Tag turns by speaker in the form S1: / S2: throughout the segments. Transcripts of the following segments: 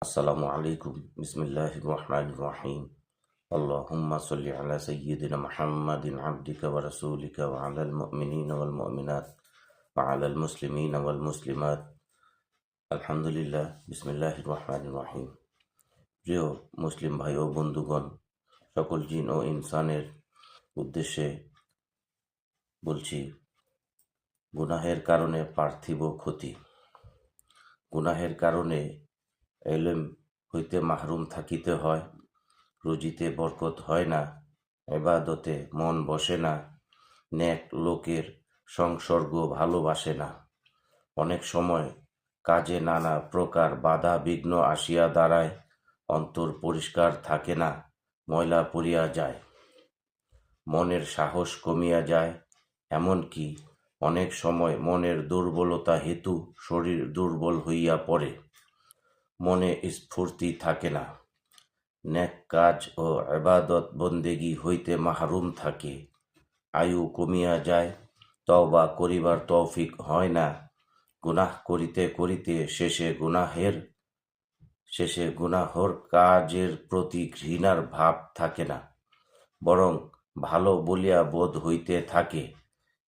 S1: আসসালামু আলাইকুম বিসমিল্লাহির রহমানির রহিম আল্লাহুম্মা সাল্লি আলা সাইয়্যিদিনা মুহাম্মাদিন আবদিকা ওয়া রাসূলিকা ওয়া আলাল মুমিনিনা ওয়াল মুমিনাত ওয়া আলাল মুসলিমিনা ওয়াল মুসলিমাত আলহামদুলিল্লাহ বিসমিল্লাহির রহমানির রহিম। প্রিয় মুসলিম ভাই ও বন্ধুগণ, সকল জিন ও ইনসানের উদ্দেশ্যে বলছি, গুনাহের কারণে পার্থিব ক্ষতি। গুনাহের কারণে এলেম হইতে মাহরুম থাকিতে হয়, রুজিতে বরকত হয় না, ইবাদতে মন বসে না, নেক লোকের সংসর্গ ভালোবাসে না। অনেক সময় কাজে নানা প্রকার বাধা বিঘ্ন আসিয়া দাঁড়ায়, অন্তর পরিষ্কার থাকে না, ময়লা পড়িয়া যায়, মনের সাহস কমিয়া যায়। এমনকি অনেক সময় মনের দুর্বলতা হেতু শরীর দুর্বল হইয়া পড়ে, মনে স্ফূর্তি থাকে না, নেক কাজ ও ইবাদত বন্দেগী হইতে মাহরুম থাকে, আয়ু কমিয়া যায়, তওবা করিবার তৌফিক হয় না, গুনাহ করিতে করিতে শেষে গুনাহর কাজের প্রতি ঘৃণার ভাব থাকে না, বরং ভালো বলিয়া বোধ হইতে থাকে।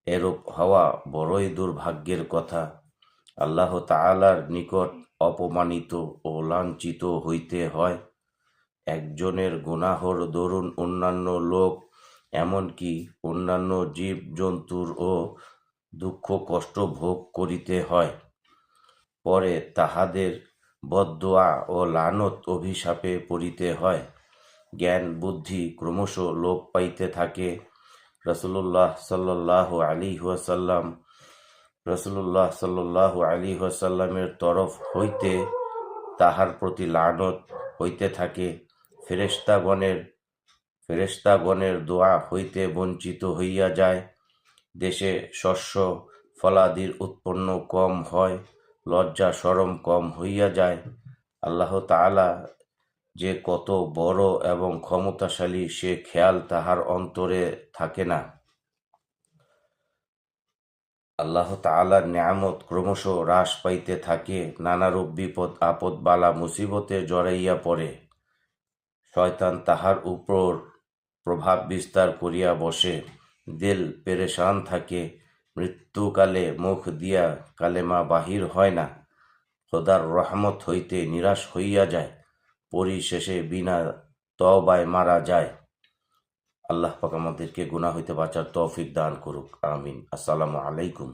S1: এরূপ হওয়া বড়ই দুর্ভাগ্যের কথা। আল্লাহ তাআলার নিকট অপমানিত ও লাঞ্ছিত হইতে হয়। একজনের গুনাহর দরুন অন্যান্য লোক, এমনকি অন্যান্য জীব জন্তুরও দুঃখ কষ্ট ভোগ করিতে হয়। পরে তাহাদের বদদোয়া ও লানত অভিশাপে পড়িতে হয়। জ্ঞান বুদ্ধি ক্রমশ লোপ পাইতে থাকে। রাসূলুল্লাহ সাল্লাল্লাহু আলাইহি ওয়াসাল্লামের তরফ হইতে তাহার প্রতি লানত হইতে থাকে। ফেরেশতাগণের দোয়া হইতে বঞ্চিত হইয়া যায়। দেশে শস্য ফলাদির উৎপন্ন কম হয়, লজ্জা শরম কম হইয়া যায়। আল্লাহ তাআলা যে কত বড় এবং ক্ষমতাশালী সে খেয়াল তাহার অন্তরে থাকে না। আল্লাহ তাআলার নেয়ামত ক্রমশ হ্রাস পাইতে থাকে। নানারূপ বিপদ আপদ বালা মুসিবতে জড়াইয়া পড়ে। শয়তান তাহার উপর প্রভাব বিস্তার করিয়া বসে। দিল পেরেশান থাকে। মৃত্যুকালে মুখ দিয়া কালেমা বাহির হয় না। খোদার রহমত হইতে নিরাশ হইয়া যায়। পরিশেষে বিনা তওবায় মারা যায়। আল্লাহ পাক আমাদেরকে গুনাহ হইতে বাঁচার তৌফিক দান করুক, আমিন। আসসালামু আলাইকুম।